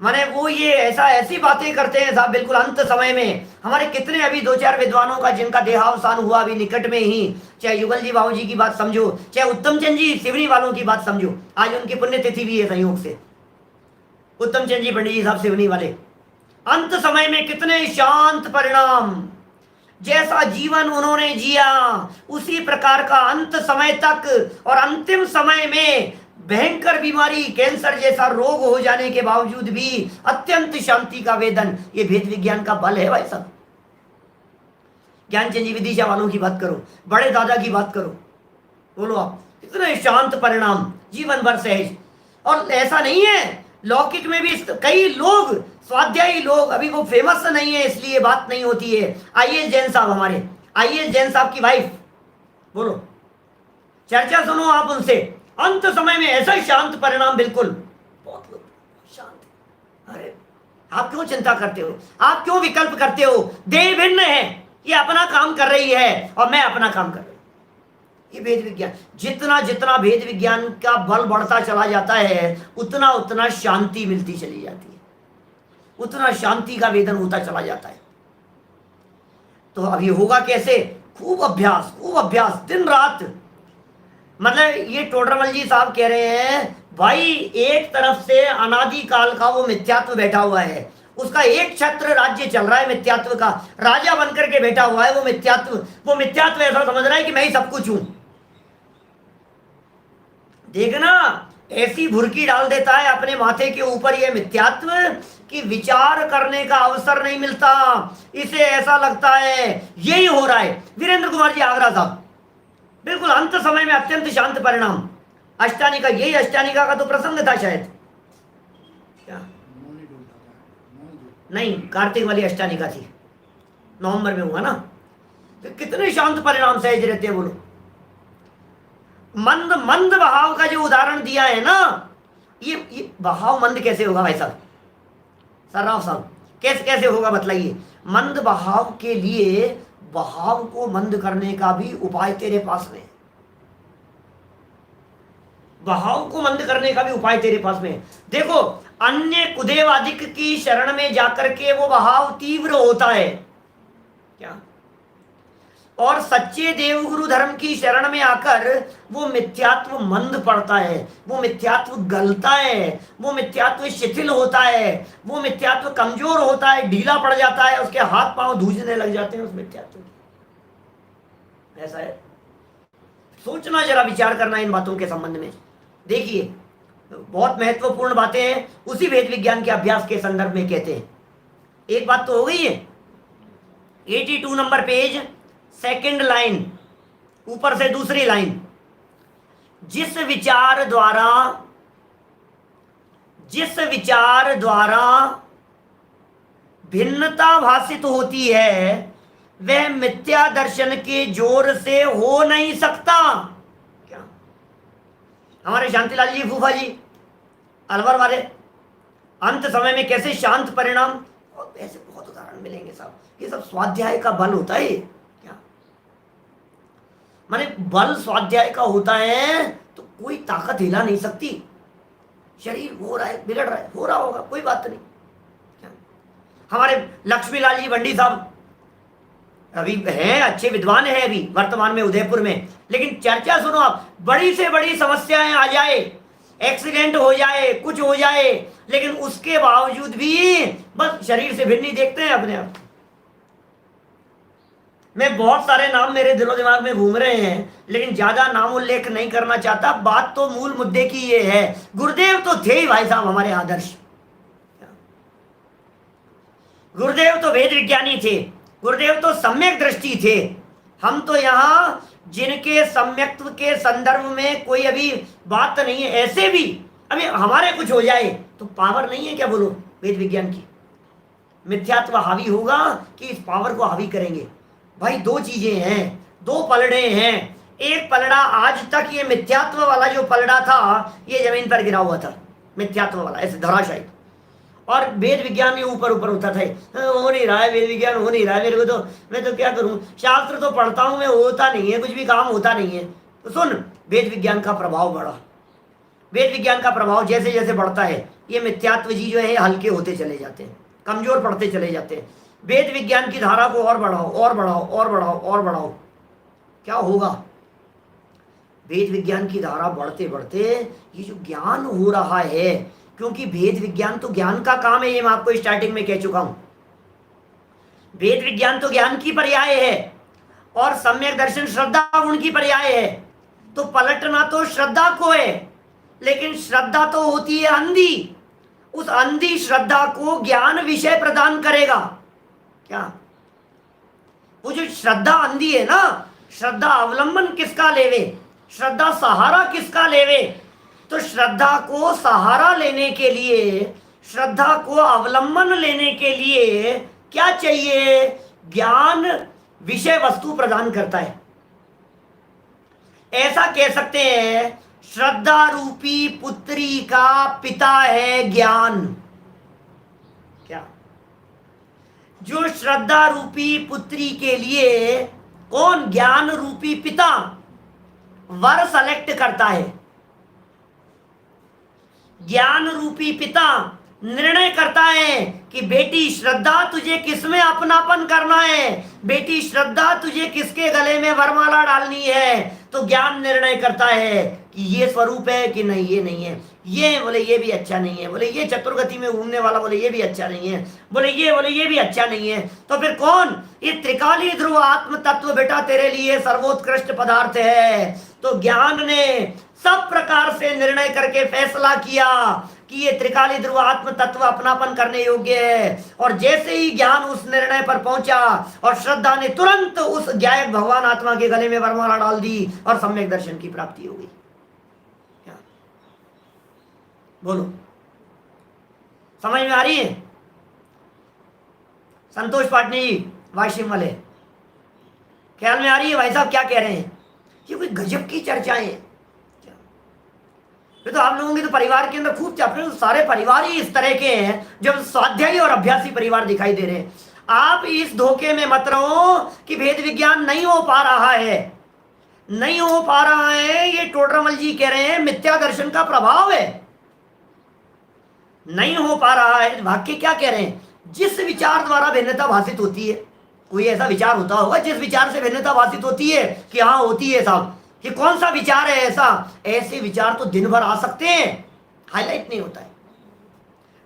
माने वो ये ऐसी बातें करते हैं साहब बिल्कुल अंत समय में। हमारे कितने अभी 2-4 विद्वानों का जिनका देहावसान हुआ अभी निकट में ही, चाहे युगल जी बाबू जी की बात समझो, चाहे उत्तम चंद जी सिवनी वालों की बात समझो, आज उनकी पुण्यतिथि भी है संयोग से। उत्तम चंद जी पंडित जी साहब सिवनी वाले, अंत समय में कितने शांत परिणाम, जैसा जीवन उन्होंने जिया उसी प्रकार का अंत समय तक, और अंतिम समय में भयंकर बीमारी कैंसर जैसा रोग हो जाने के बावजूद भी अत्यंत शांति का वेदन। ये भेद विज्ञान का बल है भाई साहब। ज्ञानचंद जी विदिशा वालों की बात करो, बड़े दादा की बात करो, बोलो आप कितने शांत परिणाम, जीवन भर सहज। और ऐसा नहीं है, लौकिक में भी कई लोग स्वाध्यायी लोग, अभी वो फेमस नहीं है इसलिए बात नहीं होती है। आईएएस जैन साहब, हमारे आईएएस जैन साहब की वाइफ, बोलो चर्चा सुनो आप उनसे, अंत समय में ऐसा शांत परिणाम, बिल्कुल बहुत लोग शांत। अरे आप क्यों चिंता करते हो, आप क्यों विकल्प करते हो? देह भिन्न है, ये अपना काम कर रही है और मैं अपना काम कर रही हूं। ये भेद विज्ञान, जितना जितना भेद विज्ञान का बल बढ़ता चला जाता है उतना उतना शांति मिलती चली जाती है, उतना शांति का वेदन होता चला जाता है। तो अभी होगा कैसे? खूब अभ्यास, खूब अभ्यास, दिन रात। मतलब ये टोडरमल जी साहब कह रहे हैं भाई, एक तरफ से अनादि काल का वो मिथ्यात्व बैठा हुआ है, उसका एक छत्र राज्य चल रहा है मिथ्यात्व का, राजा बनकर के बैठा हुआ है, वो मिथ्यात्व ऐसा समझ रहा है कि मैं ही सब कुछ हूं। देखना, ऐसी भुरकी डाल देता है अपने माथे के ऊपर ये मिथ्यात्व कि विचार करने का अवसर नहीं मिलता। इसे ऐसा लगता है यही हो रहा है। वीरेंद्र कुमार जी आगरा साहब, बिल्कुल अंत समय में अत्यंत शांत परिणाम। अष्टानिका, यही अष्टानिका का तो प्रसंग था शायद, क्या नहीं, कार्तिक वाली अष्टानिका थी, नवंबर में हुआ ना। तो कितने शांत परिणाम सहज रहते हैं बोलो। मंद मंद बहाव का जो उदाहरण दिया है ना, ये बहाव मंद कैसे होगा भाई साहब, सर्राफ साहब, कैसे कैसे होगा बतलाइए। मंद बहाव के लिए बहाव को मंद करने का भी उपाय तेरे पास में है। बहाव को मंद करने का भी उपाय तेरे पास में है। देखो, अन्य कुदेवादिक की शरण में जाकर के वो बहाव तीव्र होता है क्या, और सच्चे देवगुरु धर्म की शरण में आकर वो मिथ्यात्व मंद पड़ता है, वो मिथ्यात्व गलता है, वो मिथ्यात्व शिथिल होता है, वो मिथ्यात्व कमजोर होता है, ढीला पड़ जाता है, उसके हाथ पांव धूजने लग जाते हैं उस मिथ्यात्व की। ऐसा है, सोचना, जरा विचार करना इन बातों के संबंध में। देखिए, बहुत महत्वपूर्ण बातें हैं, उसी वेद विज्ञान के अभ्यास के संदर्भ में कहते हैं। एक बात तो हो गई है, 82 नंबर पेज, सेकंड लाइन, ऊपर से दूसरी लाइन, जिस विचार द्वारा भिन्नता भाषित होती है वह मिथ्या दर्शन के जोर से हो नहीं सकता। क्या हमारे शांतिलाल जी, फूफा जी, अलवर वाले, अंत समय में कैसे शांत परिणाम, और ऐसे बहुत उदाहरण मिलेंगे साहब। ये सब स्वाध्याय का बल होता है। क्या माने, बल स्वाध्याय का होता है तो कोई ताकत हिला नहीं सकती। शरीर हो रहा है, बिगड़ रहा है, हो रहा होगा, कोई बात नहीं। क्या हमारे लक्ष्मीलाल जी बंडी साहब अभी हैं, अच्छे विद्वान हैं अभी वर्तमान में उदयपुर में, लेकिन चर्चा सुनो आप, बड़ी से बड़ी समस्याएं आ जाए, एक्सीडेंट हो जाए, कुछ हो जाए, लेकिन उसके बावजूद भी बस शरीर से भिन्न ही देखते हैं अपने आप। मैं बहुत सारे नाम मेरे दिलो दिमाग में घूम रहे हैं, लेकिन ज्यादा नाम उल्लेख नहीं करना चाहता। बात तो मूल मुद्दे की ये है, गुरुदेव तो थे ही भाई साहब हमारे आदर्श। गुरुदेव तो वेद विज्ञानी थे, गुरुदेव तो सम्यक दृष्टि थे। हम तो यहाँ जिनके सम्यक्त्व के संदर्भ में कोई अभी बात नहीं है, ऐसे भी अभी हमारे कुछ हो जाए तो पावर नहीं है क्या बोलो वेद विज्ञान की। मिथ्यात्व हावी होगा कि इस पावर को हावी करेंगे। भाई दो चीजें हैं, दो पलड़े हैं। एक पलड़ा आज तक ये मिथ्यात्व वाला जो पलड़ा था ये जमीन पर गिरा हुआ था, मिथ्यात्व वाला ऐसे धराशायी, और वेद विज्ञान में ऊपर ऊपर होता था। हो नहीं रहा है वेद विज्ञान, हो नहीं रहा है, मेरे को तो, मैं तो क्या करूं, शास्त्र तो पढ़ता हूं मैं, होता नहीं है, कुछ भी काम होता नहीं है। तो सुन, वेद विज्ञान का प्रभाव बढ़ा, वेद विज्ञान का प्रभाव जैसे जैसे बढ़ता है ये मिथ्यात्व जी जो है हल्के होते चले जाते हैं, कमजोर पड़ते चले जाते हैं। वेद विज्ञान की धारा को और बढ़ाओ और बढ़ाओ और बढ़ाओ और बढ़ाओ, क्या होगा। वेद विज्ञान की धारा बढ़ते बढ़ते ये जो ज्ञान हो रहा है, क्योंकि वेद विज्ञान तो ज्ञान का काम है, ये मैं आपको स्टार्टिंग में कह चुका हूं। वेद विज्ञान तो ज्ञान की पर्याय है और सम्यक दर्शन श्रद्धा गुण की पर्याय है। तो पलटना तो श्रद्धा को है, लेकिन श्रद्धा तो होती है अंधी। उस अंधी श्रद्धा को ज्ञान विषय प्रदान करेगा। क्या वो जो श्रद्धा अंधी है ना, श्रद्धा अवलंबन किसका लेवे, श्रद्धा सहारा किसका लेवे। तो श्रद्धा को सहारा लेने के लिए, श्रद्धा को अवलंबन लेने के लिए क्या चाहिए, ज्ञान विषय वस्तु प्रदान करता है। ऐसा कह सकते हैं श्रद्धा रूपी पुत्री का पिता है ज्ञान। क्या जो श्रद्धा रूपी पुत्री के लिए कौन, ज्ञान रूपी पिता वर सेलेक्ट करता है। ज्ञान रूपी पिता निर्णय करता है कि बेटी श्रद्धा तुझे किसमें अपनापन करना है, बेटी श्रद्धा तुझे किसके गले में वरमाला डालनी है। तो ज्ञान निर्णय करता है कि ये स्वरूप है कि नहीं ये नहीं है, ये बोले ये भी अच्छा नहीं है, बोले ये चतुर्गति में घूमने वाला बोले ये भी अच्छा नहीं है, बोले ये भी अच्छा नहीं है, तो फिर कौन? ये त्रिकाली ध्रुव आत्म तत्व बेटा तेरे लिए सर्वोत्कृष्ट पदार्थ है। तो ज्ञान ने सब प्रकार से निर्णय करके फैसला किया कि ये त्रिकाली ध्रुव आत्म तत्व अपनापन करने योग्य है, और जैसे ही ज्ञान उस निर्णय पर पहुंचा और श्रद्धा ने तुरंत उस ज्ञायक भगवान आत्मा के गले में वरमाला डाल दी और सम्यक दर्शन की प्राप्ति हो गई। क्या बोलो, समझ में आ रही है? संतोष पाटनी जी वाशिम वाले, ख्याल में आ रही है भाई साहब क्या कह रहे हैं? ये कोई गजब की चर्चाएं हैं। तो आप लोगों के तो परिवार के अंदर खूब तो सारे परिवार ही इस तरह के हैं, जब स्वाध्यायी और अभ्यासी परिवार दिखाई दे रहे हैं। आप इस धोखे में मत रहो कि भेद विज्ञान नहीं हो पा रहा है, नहीं हो पा रहा है। ये टोडरमल जी कह रहे हैं मिथ्या दर्शन का प्रभाव है, नहीं हो पा रहा है। वाक्य क्या कह रहे हैं? जिस विचार द्वारा भिन्नता भाषित होती है, कोई ऐसा विचार होता होगा जिस विचार से भिन्नता भाषित होती है कि हाँ होती है साहब, कि कौन सा विचार है ऐसा? ऐसे विचार तो दिन भर आ सकते हैं, हाईलाइट नहीं होता है।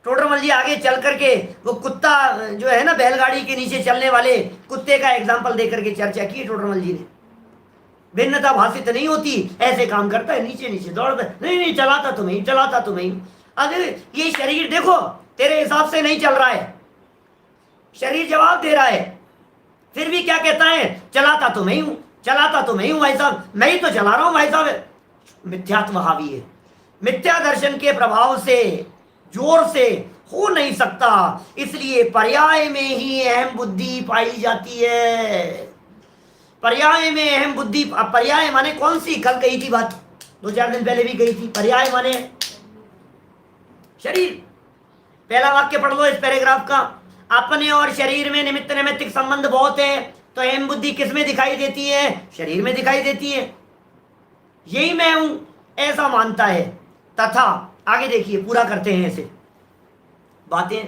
टोडरमल जी आगे चल करके वो कुत्ता जो है ना, बैलगाड़ी के नीचे चलने वाले कुत्ते का एग्जाम्पल दे करके चर्चा की टोडरमल जी ने। भिन्नता भाषित नहीं होती, ऐसे काम करता है, नीचे नीचे दौड़ता, नहीं चलाता तुम्हें, चलाता तुम्हें। अरे ये शरीर देखो तेरे हिसाब से नहीं चल रहा है, शरीर जवाब दे रहा है, फिर भी क्या कहता है? चलाता तो मैं ही हूं, चलाता तो मैं ही हूं भाई साहब, मैं ही तो चला रहा हूं भाई साहब। मिथ्यात्व हावी है, मिथ्या दर्शन के प्रभाव से जोर से हो नहीं सकता, इसलिए पर्याय में ही अहम बुद्धि पाई जाती है। पर्याय में अहम बुद्धि, पर्याय माने कौन सी? कल कही थी बात, 2-4 दिन पहले भी कही थी। पर्याय माने शरीर। पहला वाक्य पढ़ लो इस पैराग्राफ का, अपने और शरीर में निमित्त नैमित्तिक संबंध बहुत है, तो अहम बुद्धि किस में दिखाई देती है? शरीर में दिखाई देती है। यही मैं हूं ऐसा मानता है। तथा आगे देखिए, पूरा करते हैं ऐसे बातें,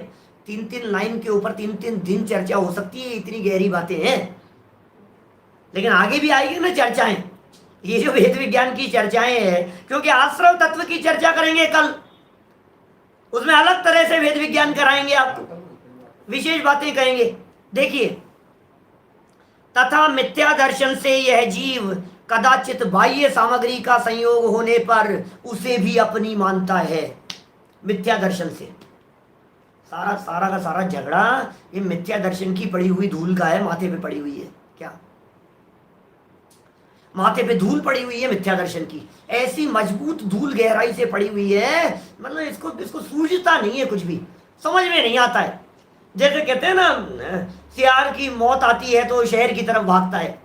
3-3 लाइन के ऊपर 3-3 दिन चर्चा हो सकती है, इतनी गहरी बातें हैं। लेकिन आगे भी आएगी ना चर्चाएं, ये जो वेद विज्ञान की चर्चाएं हैं, क्योंकि आश्रव तत्व की चर्चा करेंगे कल, उसमें अलग तरह से वेद विज्ञान कराएंगे, आपको विशेष बातें कहेंगे। देखिए, तथा मिथ्या दर्शन से यह जीव कदाचित बाह्य सामग्री का संयोग होने पर उसे भी अपनी मानता है। मिथ्या दर्शन से सारा का सारा झगड़ा ये मिथ्या दर्शन की पड़ी हुई धूल का है, माथे पे पड़ी हुई है। क्या माथे पे धूल पड़ी हुई है मिथ्या दर्शन की, ऐसी मजबूत धूल गहराई से पड़ी हुई है, मतलब इसको सूझता नहीं है, कुछ भी समझ में नहीं आता है। जैसे कहते हैं ना, सियार की मौत आती है तो शहर की तरफ भागता है,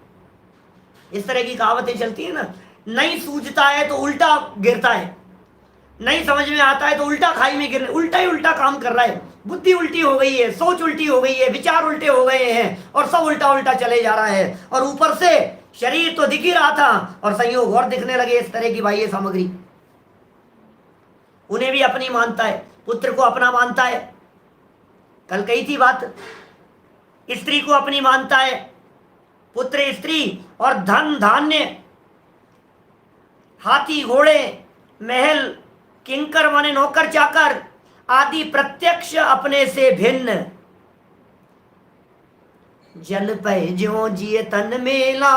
इस तरह की कहावतें चलती है ना। नहीं सूझता है तो उल्टा गिरता है, नहीं समझ में आता है तो उल्टा खाई में गिर, उल्टा ही उल्टा काम कर रहा है। बुद्धि उल्टी हो गई है, सोच उल्टी हो गई है, विचार उल्टे हो गए हैं, और सब उल्टा उल्टा चले जा रहा है। और ऊपर से शरीर तो दिख ही रहा था और संयोग और दिखने लगे इस तरह की बाह्य सामग्री। उन्हें भी अपनी मानता है, पुत्र को अपना मानता है, कल कही थी बात। स्त्री को अपनी मानता है, पुत्र स्त्री, और धन धान्य, हाथी घोड़े, महल, किंकर माने नौकर चाकर आदि प्रत्यक्ष अपने से भिन्न। जल पे ज्यों जिए तन मेला,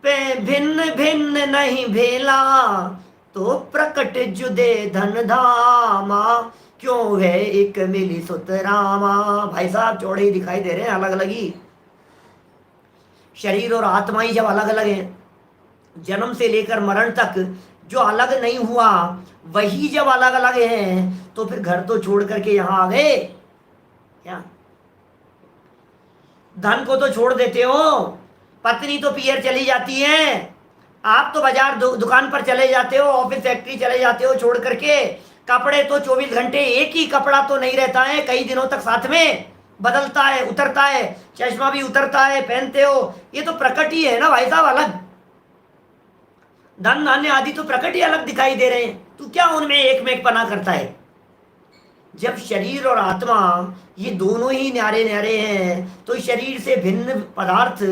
पे भिन्न भिन्न नहीं भेला, तो प्रकट जुदे धन धामा, क्यों है एक मिली सुतरामा। भाई साहब चौड़े ही दिखाई दे रहे हैं, अलग अलग ही। शरीर और आत्मा ही जब अलग अलग है, जन्म से लेकर मरण तक जो अलग नहीं हुआ वही जब अलग अलग है, तो फिर घर तो छोड़ करके यहां आ गए क्या? धन को तो छोड़ देते हो, पत्नी तो पियर चली जाती है, आप तो बाजार दुकान पर चले जाते हो, ऑफिस फैक्ट्री चले जाते हो छोड़ करके, कपड़े तो 24 घंटे एक ही कपड़ा तो नहीं रहता है, कई दिनों तक साथ में बदलता है, उतरता है, चश्मा भी उतरता है, पहनते हो, ये तो प्रकट ही है ना भाई साहब अलग। धन धान्य आदि तो प्रकट ही अलग दिखाई दे रहे हैं, तू क्या उनमें एक में एक पना करता है? जब शरीर और आत्मा ये दोनों ही न्यारे न्यारे हैं, तो शरीर से भिन्न पदार्थ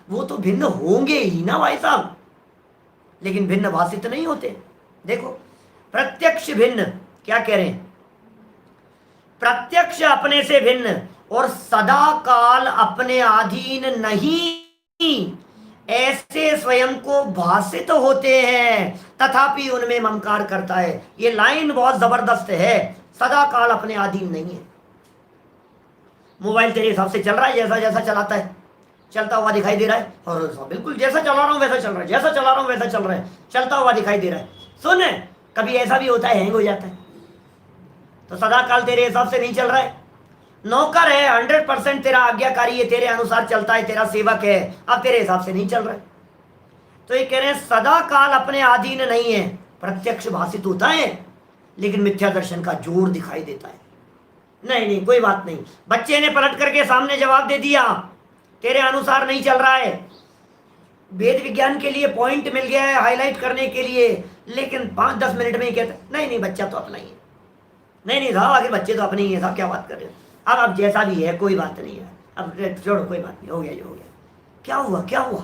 वो तो भिन्न होंगे ही ना भाई साहब। लेकिन भिन्न भाषित नहीं होते। देखो, प्रत्यक्ष भिन्न, क्या कह रहे हैं, प्रत्यक्ष अपने से भिन्न और सदा काल अपने अधीन नहीं, ऐसे स्वयं को भाषित होते हैं, तथापि उनमें ममकार करता है। ये लाइन बहुत जबरदस्त है, सदा काल अपने अधीन नहीं है। मोबाइल तेरे हिसाब से चल रहा है, जैसा जैसा चलाता है, चलता हुआ दिखाई दे रहा है, और बिल्कुल जैसा चला रहा हूं वैसा चल रहा है, जैसा चला रहा हूं वैसा चल रहा है, चलता हुआ दिखाई दे रहा है। सुन, कभी ऐसा भी होता है हैंग हो जाता है, तो सदा काल तेरे हिसाब से नहीं चल रहा है। नौकर है, 100% तेरा आज्ञाकारी है, तेरे अनुसार चलता है, तेरा सेवक है, अब तेरे हिसाब से नहीं चल रहा है। तो ये कह रहे हैं सदा काल अपने अधीन नहीं है, प्रत्यक्ष भाषित होता है, लेकिन मिथ्या दर्शन का जोर दिखाई देता है। नहीं नहीं, कोई बात नहीं, बच्चे ने पलट करके सामने जवाब दे दिया, तेरे अनुसार नहीं चल रहा है, वेद विज्ञान के लिए पॉइंट मिल गया है हाईलाइट करने के लिए, लेकिन 5-10 मिनट में ही कहते नहीं नहीं बच्चा तो अपना ही है, नहीं नहीं साहब आगे बच्चे तो अपने ही है साहब, क्या बात कर रहे हो, अब जैसा भी है कोई बात नहीं है, अब छोड़ो कोई बात नहीं, हो गया जो हो गया। क्या हुआ, क्या हुआ,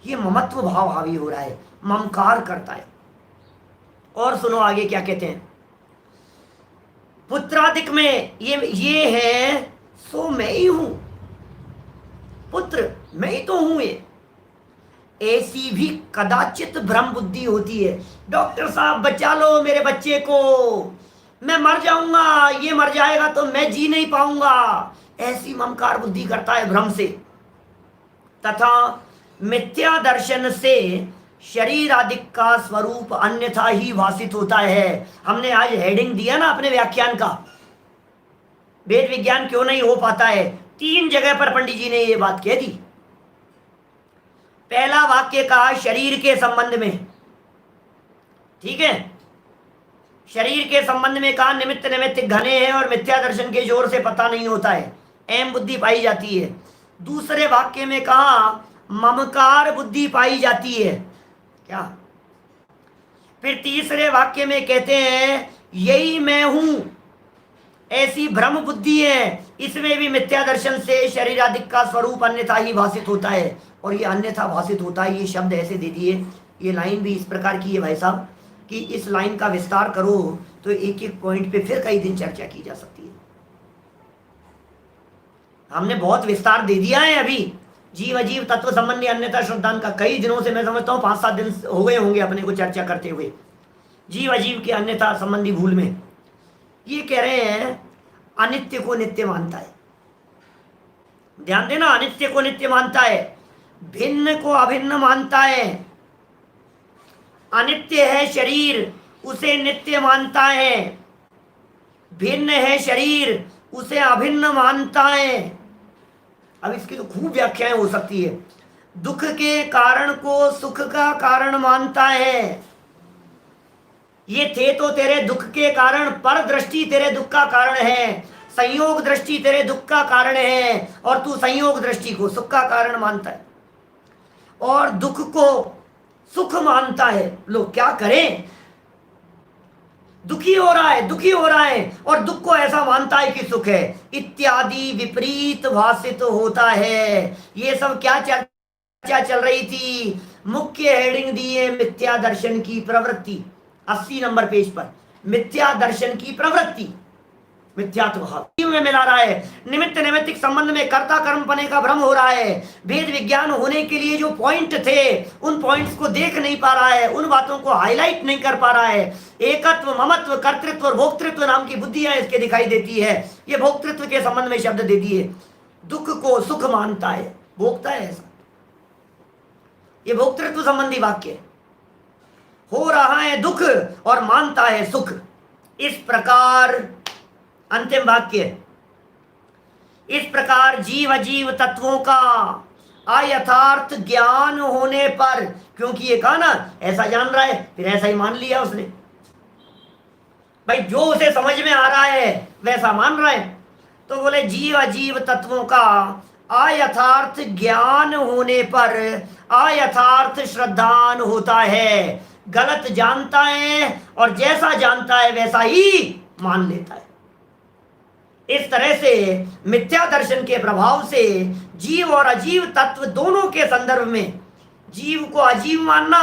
ये ममत्व भाव हावी हो रहा है, ममकार करता है। और सुनो आगे क्या कहते हैं, पुत्रादिक में ये है, सो मैं ही हूं, पुत्र मैं ही तो हूं। ये ऐसी भी कदाचित भ्रम बुद्धि होती है, डॉक्टर साहब बचा लो मेरे बच्चे को, मैं मर जाऊंगा, ये मर जाएगा तो मैं जी नहीं पाऊंगा, ऐसी ममकार बुद्धि करता है भ्रम से। तथा मिथ्या दर्शन से शरीर आदि का स्वरूप अन्यथा ही भाषित होता है। हमने आज हेडिंग दिया ना अपने व्याख्यान का, वेद विज्ञान क्यों नहीं हो पाता है, 3 जगह पर पंडित जी ने ये बात कह दी। पहला वाक्य कहा शरीर के संबंध में, ठीक है, शरीर के संबंध में कहा निमित्त निमित्त घने हैं और मिथ्या दर्शन के जोर से पता नहीं होता है, एम बुद्धि पाई जाती है। दूसरे वाक्य में कहा ममकार बुद्धि पाई जाती है, क्या। फिर तीसरे वाक्य में कहते हैं यही मैं हूं, ऐसी भ्रम बुद्धि है, इसमें भी मिथ्या दर्शन से शरीर आदि का स्वरूप अन्यथा ही भाषित होता है। और ये अन्यथा भाषित होता है, ये शब्द ऐसे दे दिए, ये लाइन भी इस प्रकार की है भाई साहब कि इस लाइन का विस्तार करो तो एक एक पॉइंट पे फिर कई दिन चर्चा की जा सकती है। हमने बहुत विस्तार दे दिया है अभी, जीव अजीव तत्व संबंधी अन्यथा श्रद्धान का, कई दिनों से मैं समझता हूँ 5-7 दिन हो गए होंगे अपने को चर्चा करते हुए, जीव अजीव के अन्यथा संबंधी भूल में। ये कह रहे हैं अनित्य को नित्य मानता है, ध्यान देना, अनित्य को नित्य मानता है, भिन्न को अभिन्न मानता है। अनित्य है शरीर, उसे नित्य मानता है, भिन्न है शरीर, उसे अभिन्न मानता है। अब इसकी तो खूब व्याख्याएं हो सकती है। दुख के कारण को सुख का कारण मानता है, ये थे तो तेरे दुख के कारण, पर दृष्टि तेरे दुख का कारण है, संयोग दृष्टि तेरे दुख का कारण है, और तू संयोग दृष्टि को सुख का कारण मानता है और दुख को सुख मानता है। लोग क्या करें, दुखी हो रहा है, दुखी हो रहा है और दुख को ऐसा मानता है कि सुख है, इत्यादि विपरीत भाषित होता है। ये सब क्या चर्चा चल रही थी, मुख्य हेडिंग दी है मिथ्या दर्शन की प्रवृत्ति, 80 नंबर पेज पर, मिथ्या दर्शन की प्रवृत्ति, मिथ्यात्व भाव में मिला रहा है, निमित्त नैमित्तिक संबंध में कर्ता कर्म पने का भ्रम हो रहा है, वेद विज्ञान होने के लिए जो पॉइंट थे उन पॉइंट्स को देख नहीं पा रहा है, उन बातों को हाईलाइट नहीं कर पा रहा है। एकत्व, ममत्व, कर्तृत्व और भोक्तृत्व नाम की बुद्धियां इसके दिखाई देती है। ये भोक्तृत्व के संबंध में शब्द दे दिए, दुख को सुख मानता है, भोगता है ऐसा, ये भोक्तृत्व संबंधी वाक्य। हो रहा है दुख और मानता है सुख, इस प्रकार अंतिम वाक्य, इस प्रकार जीव अजीव तत्वों का अयथार्थ ज्ञान होने पर, क्योंकि ये कहा ना ऐसा जान रहा है, फिर ऐसा ही मान लिया उसने, भाई जो उसे समझ में आ रहा है वैसा मान रहा है। तो बोले जीव अजीव तत्वों का अयथार्थ ज्ञान होने पर अयथार्थ श्रद्धान होता है, गलत जानता है और जैसा जानता है वैसा ही मान लेता है। इस तरह से मिथ्या दर्शन के प्रभाव से जीव और अजीव तत्व दोनों के संदर्भ में, जीव को अजीव मानना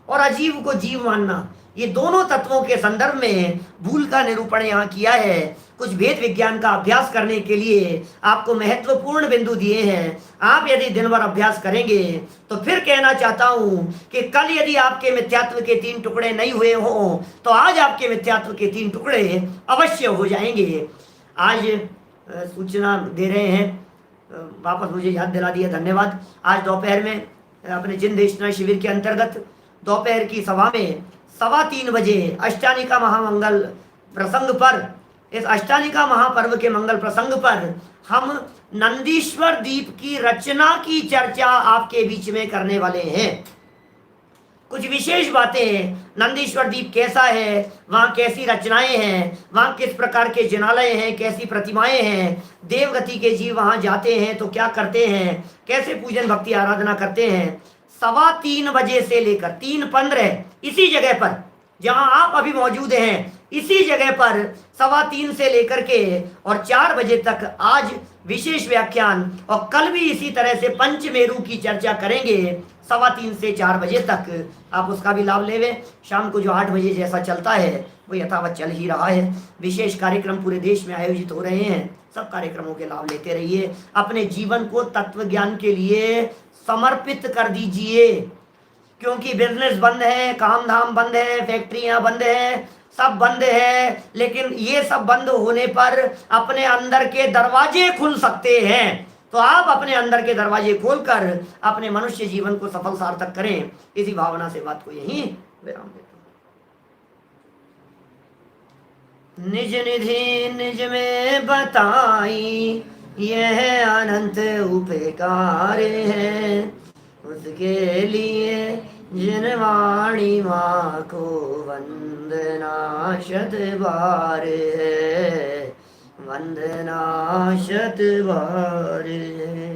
और अजीव को जीव मानना, ये दोनों तत्वों के संदर्भ में भूल का निरूपण यहाँ किया है। कुछ भेद विज्ञान का अभ्यास करने के लिए आपको महत्वपूर्ण बिंदु दिए हैं। आप यदि दिन भर अभ्यास करेंगे तो फिर कहना चाहता हूं कि कल यदि आपके मिथ्यात्व के 3 टुकड़े नहीं हुए हों तो आज आपके मिथ्यात्व के 3 टुकड़े अवश्य हो जाएंगे। आज सूचना दे रहे हैं, वापस मुझे याद दिला दिया, धन्यवाद। आज दोपहर में अपने जिन देशना शिविर के अंतर्गत दोपहर की सभा में 3:15 बजे अष्टानिका महामंगल प्रसंग पर, इस अष्टानिका महापर्व के मंगल प्रसंग पर हम नंदीश्वर दीप की रचना की चर्चा आपके बीच में करने वाले हैं। कुछ विशेष बातें, नंदीश्वर दीप कैसा है, वहाँ कैसी रचनाएं हैं, वहाँ किस प्रकार के जिनालय हैं, कैसी प्रतिमाएं हैं, देवगति के जीव वहाँ जाते हैं तो क्या करते हैं, कैसे पूजन भक्ति आराधना करते हैं। 3:15 बजे से लेकर 3:15 इसी जगह पर जहाँ आप अभी मौजूद हैं, इसी जगह पर 3:15 से लेकर के और 4 बजे तक आज विशेष व्याख्यान, और कल भी इसी तरह से पंचमेरु की चर्चा करेंगे 3:15 से 4 बजे तक। आप उसका भी लाभ लेवें। शाम को जो 8 बजे जैसा चलता है वो यथावत चल ही रहा है। विशेष कार्यक्रम पूरे देश में आयोजित हो रहे हैं, सब कार्यक्रमों के लाभ लेते रहिए। अपने जीवन को तत्व ज्ञान के लिए समर्पित कर दीजिए, क्योंकि बिजनेस बंद है, काम धाम बंद है, फैक्ट्रियां बंद है, सब बंद है, लेकिन ये सब बंद होने पर अपने अंदर के दरवाजे खुल सकते हैं। तो आप अपने अंदर के दरवाजे खोलकर अपने मनुष्य जीवन को सफल सार्थक करें। इसी भावना से बात को यहीं विराम देता हूं। निज निधि निज में बताई यह अनंत उपकार है, उसके लिए जिन वाणी माँ को वंदना शत बार है, वंदना शत बार है।